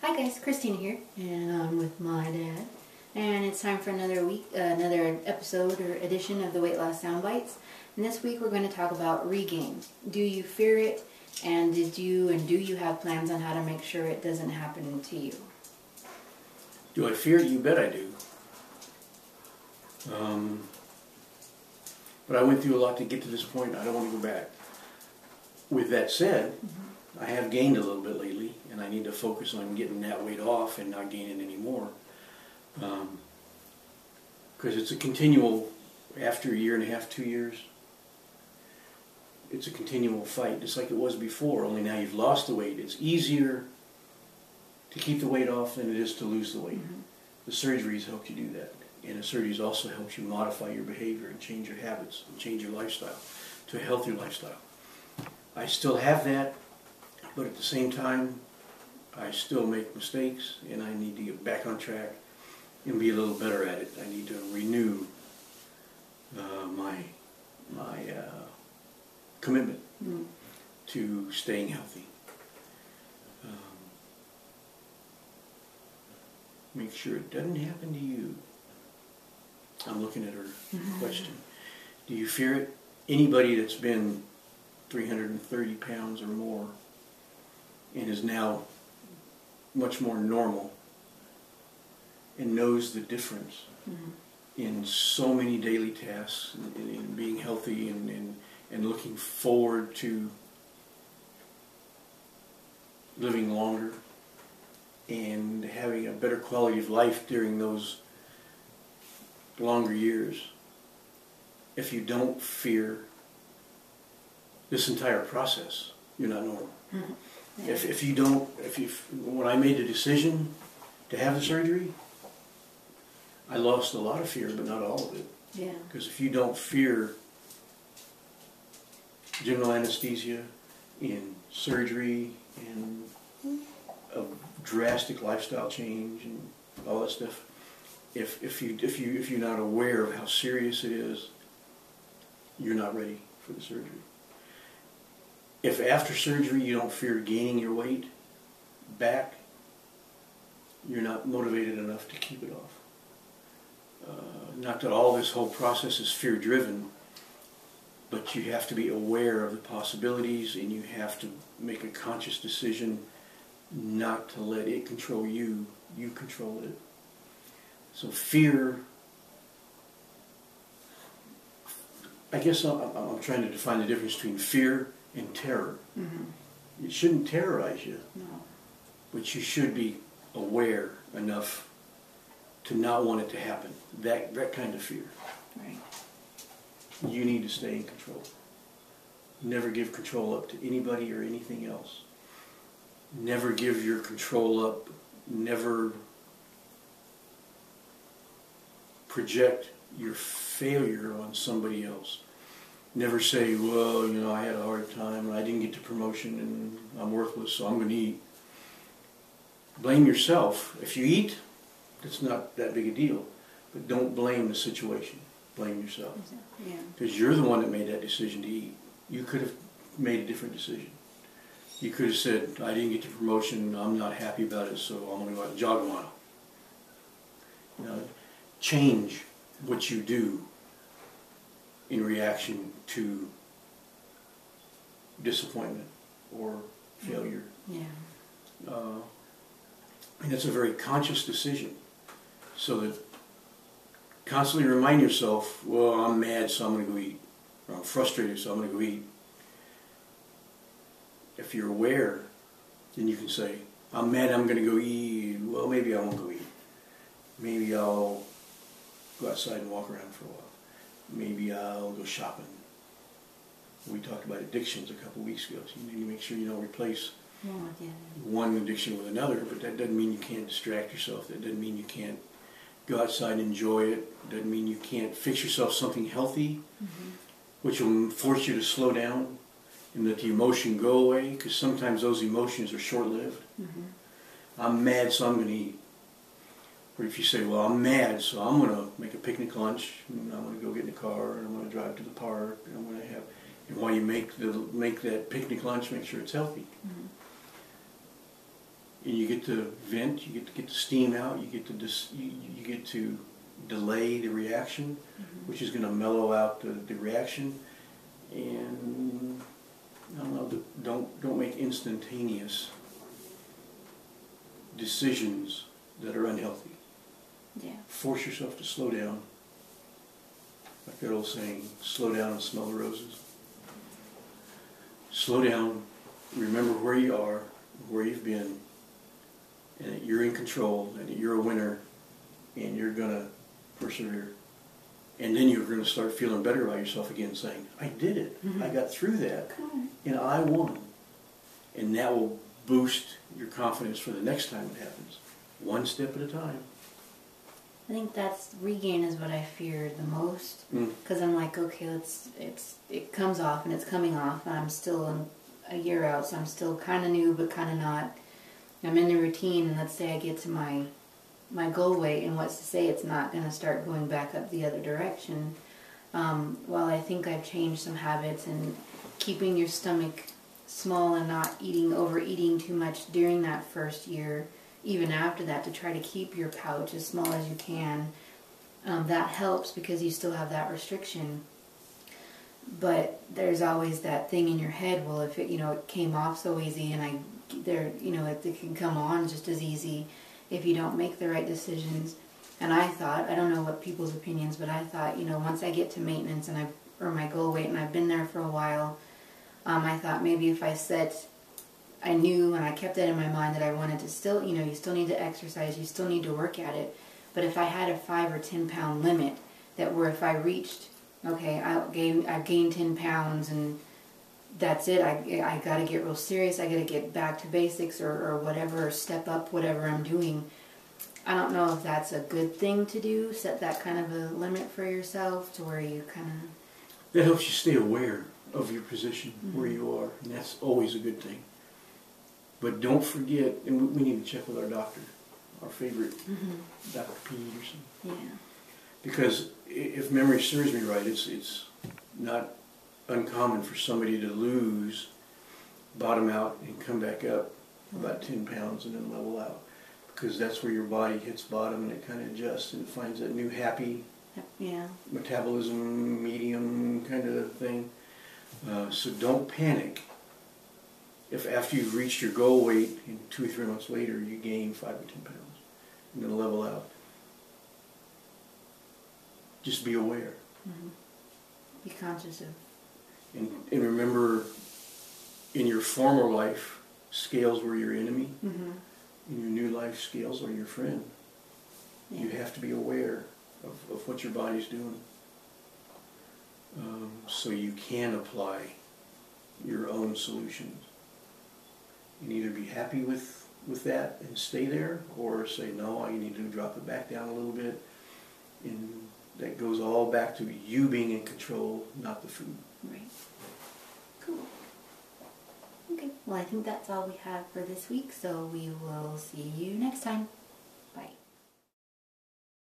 Hi guys, Christina here, and I'm with my dad. And it's time for another week, another episode or edition of the Weight Loss Soundbites. And this week we're going to talk about regain. Do you fear it? And do you have plans on how to make sure it doesn't happen to you? Do I fear it? You bet I do. But I went through a lot to get to this point. I don't want to go back. With that said, I have gained a little bit lately, and I need to focus on getting that weight off and not gaining any more. Because it's a continual, after a year and a half, 2 years, it's a continual fight, just like it was before, only now you've lost the weight. It's easier to keep the weight off than it is to lose the weight. The surgeries help you do that. And the surgeries also help you modify your behavior and change your habits and change your lifestyle to a healthier lifestyle. I still have that, but at the same time, I still make mistakes, and I need to get back on track and be a little better at it. I need to renew my commitment to staying healthy. Make sure it doesn't happen to you. I'm looking at her question. Do you fear it? Anybody that's been 330 pounds or more and is now much more normal and knows the difference in so many daily tasks and in being healthy and looking forward to living longer and having a better quality of life during those longer years. If you don't fear this entire process, you're not normal. When I made the decision to have the surgery, I lost a lot of fear, but not all of it. Yeah. Because if you don't fear general anesthesia and surgery and a drastic lifestyle change and all that stuff, if you're not aware of how serious it is, you're not ready for the surgery. If after surgery you don't fear gaining your weight back, you're not motivated enough to keep it off. Not that all this whole process is fear-driven, but you have to be aware of the possibilities, and you have to make a conscious decision not to let it control you. You control it. So fear, I guess I'm trying to define the difference between fear and terror. It shouldn't terrorize you, but you should be aware enough to not want it to happen. That kind of fear. Right. You need to stay in control. Never give control up to anybody or anything else. Never give your control up. Never project your failure on somebody else. Never say, well, you know, I had a hard time and I didn't get the promotion and I'm worthless, so I'm going to eat. Blame yourself. If you eat, it's not that big a deal. But don't blame the situation. Blame yourself. Yeah. Because you're the one that made that decision to eat. You could have made a different decision. You could have said, I didn't get the promotion, I'm not happy about it, so I'm going to go out and jog a mile. You know, change what you do in reaction to disappointment or failure. Yeah. And it's a very conscious decision. So that constantly remind yourself, well, I'm mad, so I'm going to go eat. Or I'm frustrated, so I'm going to go eat. If you're aware, then you can say, I'm mad, I'm going to go eat. Well, maybe I won't go eat. Maybe I'll go outside and walk around for a while. Maybe I'll go shopping. We talked about addictions a couple weeks ago, so you need to make sure you don't replace one addiction with another, but that doesn't mean you can't distract yourself. That doesn't mean you can't go outside and enjoy it. Doesn't mean you can't fix yourself something healthy, which will force you to slow down and let the emotion go away, because sometimes those emotions are short-lived. I'm mad, so I'm going to eat. Or if you say, well, I'm mad, so I'm going to make a picnic lunch, and I'm going to go get in the car, and I'm going to drive to the park, and I'm going to have, and while you make that picnic lunch, make sure it's healthy. and you get to vent, you get to get the steam out, you get to you get to delay the reaction, which is going to mellow out the reaction. And I don't know, don't make instantaneous decisions that are unhealthy. Yeah. Force yourself to slow down. Like that old saying, slow down and smell the roses. Slow down, remember where you are, where you've been, and that you're in control, and that you're a winner, and you're going to persevere. And then you're going to start feeling better about yourself again, saying, I did it. I got through that, and I won. And that will boost your confidence for the next time it happens. One step at a time. I think that's regain is what I feared the most, because I'm like, okay, it comes off and it's coming off, and I'm still a year out, so I'm still kind of new but kind of not. I'm in the routine, and let's say I get to my goal weight, and what's to say it's not going to start going back up the other direction. While I think I've changed some habits and keeping your stomach small and not overeating too much during that first year, even after that, to try to keep your pouch as small as you can, that helps because you still have that restriction. But there's always that thing in your head, well, if it came off so easy, and it can come on just as easy if you don't make the right decisions. And I thought, I don't know what people's opinions, but I thought, once I get to maintenance or my goal weight, and I've been there for a while, I thought maybe if I knew and I kept that in my mind that I wanted to still, you still need to exercise, you still need to work at it. But if I had a 5 or 10 pound limit, that where if I reached, okay, I've gained 10 pounds and that's it, I got to get real serious, I got to get back to basics or whatever, or step up whatever I'm doing. I don't know if that's a good thing to do, set that kind of a limit for yourself to where you kind of... That helps you stay aware of your position, where you are, and that's always a good thing. But don't forget, and we need to check with our doctor, our favorite, Dr. Peterson. Yeah. Because if memory serves me right, it's not uncommon for somebody to lose, bottom out, and come back up about 10 pounds and then level out. Because that's where your body hits bottom and it kind of adjusts and it finds that new happy metabolism, medium kind of thing. So don't panic if after you've reached your goal weight and 2 or 3 months later you gain 5 or 10 pounds and then level out. Just be aware. Be conscious of. And remember, in your former life, scales were your enemy. In your new life, scales are your friend. You have to be aware of what your body's doing, so you can apply your own solutions. You can either be happy with that and stay there, or say, no, you need to drop it back down a little bit. And that goes all back to you being in control, not the food. Right. Cool. Okay, well, I think that's all we have for this week, so we will see you next time.